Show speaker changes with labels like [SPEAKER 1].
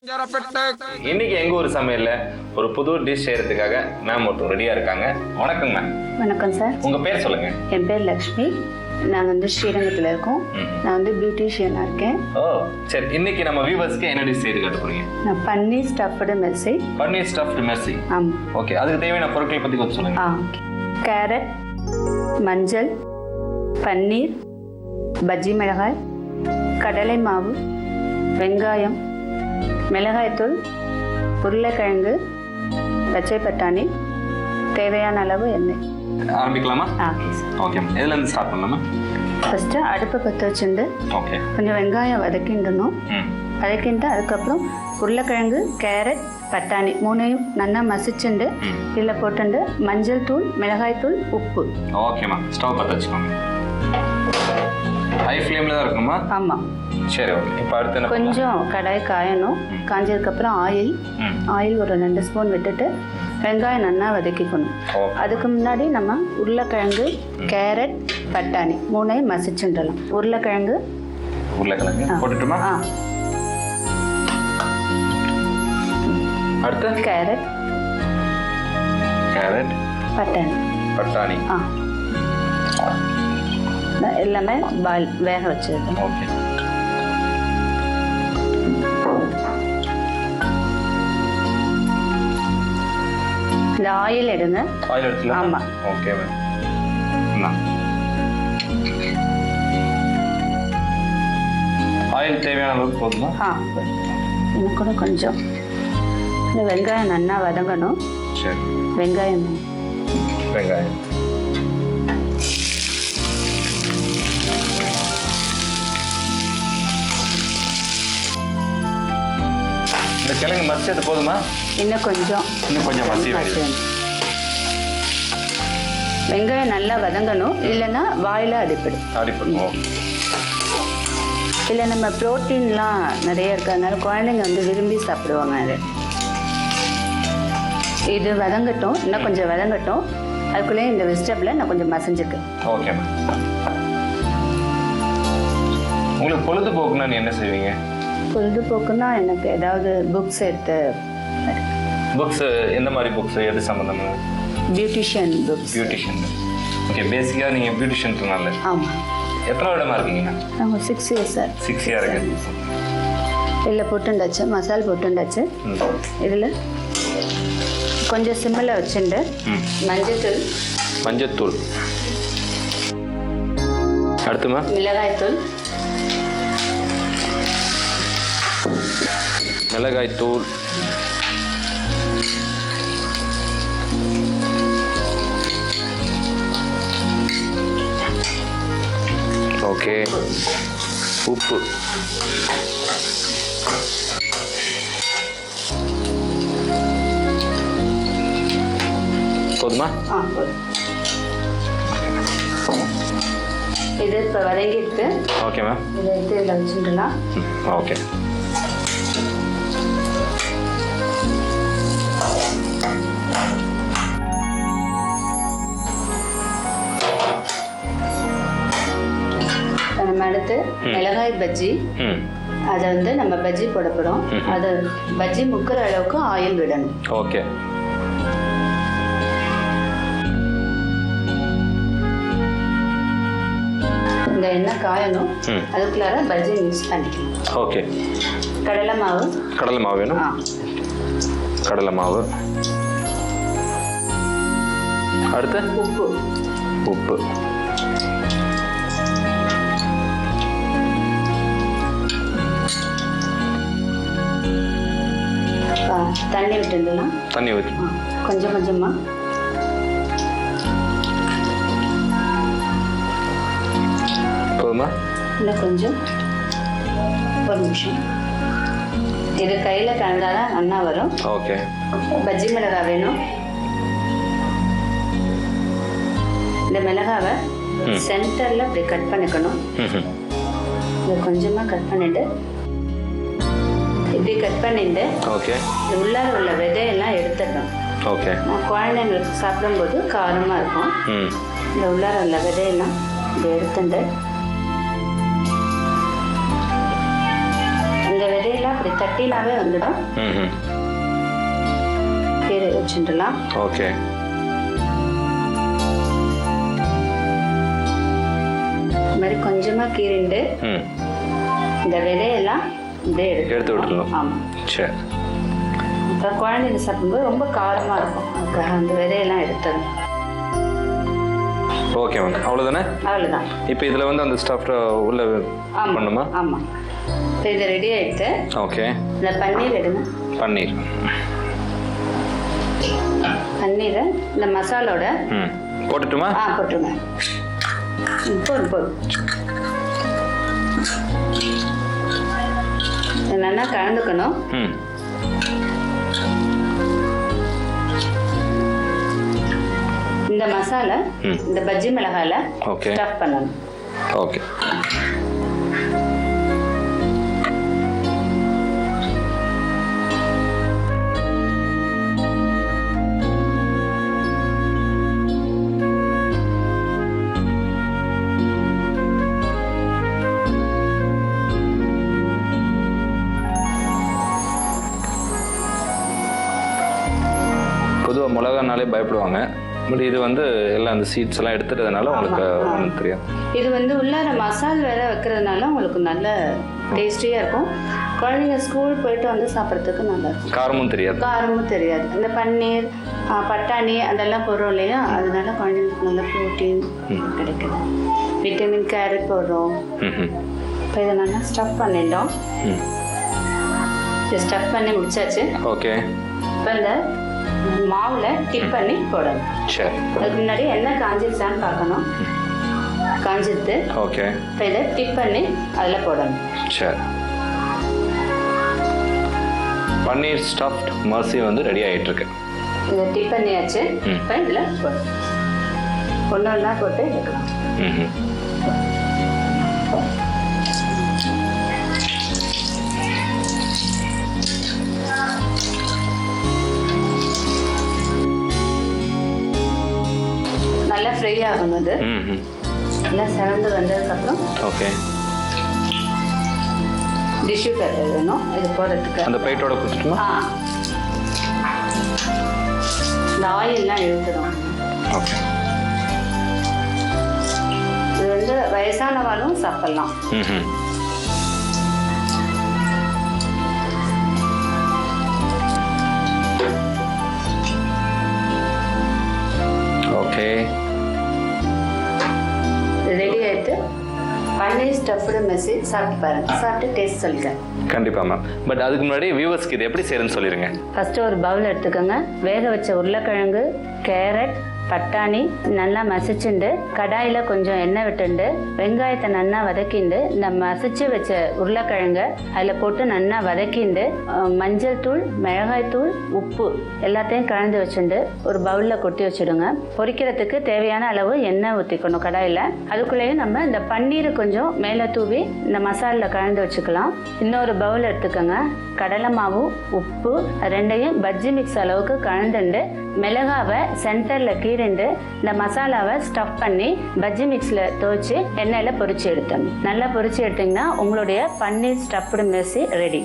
[SPEAKER 1] இன்னைக்கு எங்க ஊர் சமையல்ல ஒரு புது டிஷ் செய்யறதுக்காக மேம் ஒருத்தர் ரெடியா இருக்காங்க. வணக்கம் மேம்.
[SPEAKER 2] வணக்கம் சார்.
[SPEAKER 1] உங்க பேர் சொல்லுங்க.
[SPEAKER 2] என் பேர் லக்ஷ்மி. நாங்கள் வந்து ஸ்ரீரங்கத்தில் இருக்கோம். நான் வந்து பியூட்டிஷியனாக இருக்கேன்.
[SPEAKER 1] ஓ சரி, இன்னைக்கு நம்ம வியூவர்ஸ்க்கு என்ன டிஷ் செய்து காட்ட போறீங்க?
[SPEAKER 2] நான் பன்னீர் ஸ்டஃப்டு மெர்சி.
[SPEAKER 1] பன்னீர் ஸ்டஃப்டு மெர்சி.
[SPEAKER 2] ஆமாம்.
[SPEAKER 1] ஓகே, அதுக்கு தேவையான பொருட்களை பற்றி கொஞ்சம் சொல்லுங்க.
[SPEAKER 2] கேரட், மஞ்சள், பன்னீர், பஜ்ஜி மிளகாய், கடலை மாவு, வெங்காயம், மிளகாய்த்தூள், உருளைக்கிழங்கு, பச்சை பட்டாணி, தேவையான அளவு எண்ணெய்.
[SPEAKER 1] ஆரம்பிக்கலாமா?
[SPEAKER 2] Okay sir.
[SPEAKER 1] ஓகே, எதுலேருந்து ஸ்டார்ட் பண்ணலாமா?
[SPEAKER 2] ஃபஸ்ட்டு அடுப்பை பற்ற வச்சுட்டு
[SPEAKER 1] ஓகே
[SPEAKER 2] கொஞ்சம் வெங்காயம் வதக்கிண்டணும். வதக்கிட்டு அதுக்கப்புறம் உருளைக்கிழங்கு, கேரட், பட்டாணி மூணையும் நல்லா மசிச்சுண்டு இதில் போட்டுண்டு மஞ்சள் தூள், மிளகாய் தூள், உப்பு.
[SPEAKER 1] ஓகேம்மா, ஸ்டவ் பற்ற வச்சுக்கோங்க. ஹை ஃப்ளேமில் தான் இருக்கணுமா? ஆமாம். சரி, ஓகே. இப்போ அடுத்து என்ன?
[SPEAKER 2] கொஞ்சம் கடாய் காயணும். காஞ்சதுக்கப்புறம் ஆயில் ஒரு 2 ஸ்பூன் விட்டுட்டு வெங்காயம் நல்லா வதக்கிக்கணும். அதுக்கு முன்னாடி நம்ம உருளைக்கிழங்கு, கேரட், பட்டாணி மூணையும் மசிச்சுடலாம். உருளைக்கிழங்கு
[SPEAKER 1] போட்டுட்டுமா? அடுத்து
[SPEAKER 2] கேரட், பட்டாணி எல்லாமே பாயில் வேக வச்சிருக்கேன்.
[SPEAKER 1] ஓகே.
[SPEAKER 2] இந்த ஆயில் எடுங்க.
[SPEAKER 1] ஆயில் எடுத்துலாம்?
[SPEAKER 2] ஆமாம்.
[SPEAKER 1] Okay ma'am. ஆயில் தேவையான அளவுக்கு போதுமா?
[SPEAKER 2] இன்னும் கூட கொஞ்சம். இந்த வெங்காயம் நல்லா வதங்கணும்.
[SPEAKER 1] சரி.
[SPEAKER 2] வெங்காயம்
[SPEAKER 1] இந்த கிழங்கு மசிச்சது போதுமா?
[SPEAKER 2] இன்னும் கொஞ்சம்
[SPEAKER 1] மசி.
[SPEAKER 2] வெங்காயம் நல்லா வதங்கணும், இல்லைன்னா வாயில அடிப்படும். இல்லை நம்ம ப்ரோட்டீன்லாம் நிறைய இருக்கிறதுனால குழந்தைங்க வந்து விரும்பி சாப்பிடுவாங்க. அது இது வதங்கட்டும், இன்னும் கொஞ்சம் வதங்கட்டும். அதுக்குள்ளே இந்த வெஜிடபிளை நான் கொஞ்சம் மசிஞ்சுக்கேன்.
[SPEAKER 1] Okay ma'am. உங்களுக்கு பொழுதுபோக்குன்னா நீ என்ன செய்வீங்க?
[SPEAKER 2] பொழுதுபோக்குன்னா எனக்கு ஏதாவது புக்ஸ் எடுத்து.
[SPEAKER 1] புக்ஸ் எந்த மாதிரி புக்ஸ்? எது சம்மந்தமாக?
[SPEAKER 2] Beautician books.
[SPEAKER 1] ஓகே, பேசிக்காக நீங்கள் பியூட்டிஷியன் சொன்னால.
[SPEAKER 2] ஆமாம்.
[SPEAKER 1] எத்தனை வருடமாக இருக்கீங்க?
[SPEAKER 2] நாங்கள் 6 years சார்.
[SPEAKER 1] 6 year இருக்கு.
[SPEAKER 2] இதில் போட்டுண்டாச்சு, மசால் போட்டுண்டாச்சு. இதில் கொஞ்சம் சிம்மில் வச்சுட்டு மஞ்சத்தூள்,
[SPEAKER 1] அடுத்துமா
[SPEAKER 2] மிளகாய்த்தூள்,
[SPEAKER 1] ஓகே, உப்பு, போதுமா?
[SPEAKER 2] இது இப்போ வதங்கிட்டு.
[SPEAKER 1] Okay ma'am.
[SPEAKER 2] இதை எடுத்து இதில் வச்சுட்டுலாம்.
[SPEAKER 1] ஓகே.
[SPEAKER 2] நம்ம அடுத்து மிளகாய் பஜ்ஜி, அதை வந்து நம்ம பஜ்ஜி போட போகிறோம். அதை பஜ்ஜி முக்கிற அளவுக்கு ஆயில் விடணும்.
[SPEAKER 1] ஓகே.
[SPEAKER 2] இந்த எண்ணெய் காயணும், அதுக்குள்ளார பஜ்ஜி மிக்ஸ் பண்ணிக்கணும்.
[SPEAKER 1] ஓகே.
[SPEAKER 2] கடலை மாவு
[SPEAKER 1] வேணும். கடலை மாவு. அடுத்து உப்பு.
[SPEAKER 2] தண்ணி விட்டுலாம்.
[SPEAKER 1] தண்ணி ஊற்றி
[SPEAKER 2] கொஞ்சம் கொஞ்சமா.
[SPEAKER 1] போதுமா?
[SPEAKER 2] இன்னும் கொஞ்சம். ஒரு நிமிஷம். இது கையில் கலந்தாதான் நல்லா வரும்.
[SPEAKER 1] ஓகே.
[SPEAKER 2] பஜ்ஜி மிளகாய் வேணும். இந்த மிளகாவை சென்டரில் இப்படி கட் பண்ணிக்கணும். இதை கொஞ்சமாக கட் பண்ணிட்டு இப்படி கட் பண்ணிட்டு உள்ளார உள்ள விதையெல்லாம் எடுத்துடணும்.
[SPEAKER 1] ஓகே.
[SPEAKER 2] குழந்தைங்களுக்கு சாப்பிடும்போது காரமாக இருக்கும். இந்த உள்ளார உள்ள விதையெல்லாம் இப்படி எடுத்துட்டு இந்த விதையெல்லாம் அப்படி தட்டினாவே வந்துடும். கீரை வச்சுட்டுலாம்.
[SPEAKER 1] ஓகே.
[SPEAKER 2] இந்த மாதிரி கொஞ்சமாக கீரைண்டு இந்த விதையெல்லாம் இப்படியே
[SPEAKER 1] எடுத்து விட்டுருணும்.
[SPEAKER 2] ஆமாம்.
[SPEAKER 1] சரி.
[SPEAKER 2] அப்புறம் குழந்தைங்க சாப்பிடும்போது ரொம்ப காரமாக இருக்கும், அதுக்காக அந்த விதையெல்லாம் எடுத்தது.
[SPEAKER 1] ஓகே மேம், அவ்வளோதானே?
[SPEAKER 2] அவ்வளோதான்.
[SPEAKER 1] இப்போ இதில் வந்து அந்த ஸ்டஃப் உள்ள பண்ணுமா?
[SPEAKER 2] ஆமாம். இப்போ இது ரெடி ஆகிடுது.
[SPEAKER 1] ஓகே.
[SPEAKER 2] இந்த பன்னீர் எடுங்க.
[SPEAKER 1] பன்னீரை
[SPEAKER 2] இந்த மசாலோட
[SPEAKER 1] போட்டுட்டுமா?
[SPEAKER 2] போட்டுருங்க. போதும். நல்லா கலந்துக்கணும். இந்த மசாலா இந்த பஜ்ஜி மிளகாயில ஸ்டஃப் பண்ணணும்.
[SPEAKER 1] ஓகே. பொதுவாக மிளகானாலே பயப்படுவாங்க, பட் இது வந்து எல்லாம் அந்த சீட்ஸ் எல்லாம் எடுத்துட்டதுனால உங்களுக்கு ஒன்றும் தெரியாது.
[SPEAKER 2] இது வந்து உள்ளார மசால் வேற வைக்கிறதுனால உங்களுக்கு நல்ல டேஸ்டியாக இருக்கும். குழந்தைங்க ஸ்கூல் போயிட்டு வந்து சாப்பிட்றதுக்கு நல்லா இருக்கும்.
[SPEAKER 1] காரமும் தெரியாது. இந்த பன்னீர் பட்டாணி அதெல்லாம் போடுறோம் இல்லையா, அதனால குழந்தைங்களுக்கு நல்ல ப்ரோட்டீன் கிடைக்குது. விட்டமின் கேரட் போடுறோம். இப்போ இதை நல்லா ஸ்டஃப் பண்ணிட்டோம். ஸ்டஃப் பண்ணி முடிச்சாச்சு. ஓகே.
[SPEAKER 2] இப்போ இந்த மாவுல டிப் பண்ணி போடணும்.
[SPEAKER 1] சரி.
[SPEAKER 2] அதுக்கு முன்னாடி எண்ணெய் காஞ்சிருச்சான்னு பார்க்கணும். காஞ்சிருது.
[SPEAKER 1] ஓகே.
[SPEAKER 2] இப்போ இதை டிப் பண்ணி அதில் போடணும்.
[SPEAKER 1] சரி. பன்னீர் ஸ்டஃப்ட் மர்சி வந்து ரெடி ஆகிட்டு இருக்கு.
[SPEAKER 2] இதை டிப் பண்ணியாச்சு. இப்போ இதில் போடணும். ஒன்றா போட்டு எடுக்கலாம். நல்லா ஃப்ரை ஆகணும். அது நல்லா சிறந்து வந்ததுக்கப்புறம்
[SPEAKER 1] ஓகே
[SPEAKER 2] டிஷ்யூ பேப்பர் வேணும் இது போடுறதுக்கு.
[SPEAKER 1] அந்த பிளேட்டோட கொடுத்துட்டுமா?
[SPEAKER 2] இந்த ஆயிலெலாம் இழுத்துடும்.
[SPEAKER 1] ஓகே.
[SPEAKER 2] இது வந்து வயசானவாலும் சாப்பிட்லாம்.
[SPEAKER 1] ஓகே.
[SPEAKER 2] ரெடி ஆகிட்டு பன்னீர் ஸ்டஃப்டு மெஸ்ஸி சாப்பிட்டு பாருங்க. சாப்பிட்டு டேஸ்ட் சொல்லிட்டேன்.
[SPEAKER 1] கண்டிப்பாக மேம். பட் அதுக்கு முன்னாடி வியூவர்ஸ்க்கு இது எப்படி செய்யறதுன்னு சொல்லிடுங்க.
[SPEAKER 2] ஃபஸ்ட்டு ஒரு பவுல் எடுத்துக்கோங்க. வேக வச்ச உருளைக்கிழங்கு, கேரட், பட்டாணி நல்லா மசிச்சுண்டு கடாயில் கொஞ்சம் எண்ணெய் விட்டுண்டு வெங்காயத்தை நல்லா வதக்கிண்டு இந்த மசிச்சு வச்ச உருளைக்கிழங்கை அதில் போட்டு நல்லா வதக்கிண்டு மஞ்சள் தூள், மிளகாய் தூள், உப்பு எல்லாத்தையும் கலந்து வச்சுண்டு ஒரு பவுலில் கொட்டி வச்சுடுங்க. பொரிக்கிறதுக்கு தேவையான அளவு எண்ணெய் ஊற்றிக்கணும் கடாயில். அதுக்குள்ளேயும் நம்ம இந்த பன்னீரை கொஞ்சம் மேலே தூவி இந்த மசாலில் கலந்து வச்சுக்கலாம். இன்னொரு பவுல் எடுத்துக்கோங்க. கடலை மாவு, உப்பு ரெண்டையும் பஜ்ஜி மிக்ஸ் அளவுக்கு கலந்துண்டு மிளகாவை சென்டரில் கீறிண்டு இந்த மசாலாவை ஸ்டஃப் பண்ணி பஜ்ஜி மிக்ஸில் துவைச்சி எண்ணெயில் பொரிச்சு எடுத்தோம். நல்லா பொரிச்சு எடுத்தீங்கன்னா உங்களுடைய பன்னீர் ஸ்டஃப்டு மெஸ்ஸி ரெடி.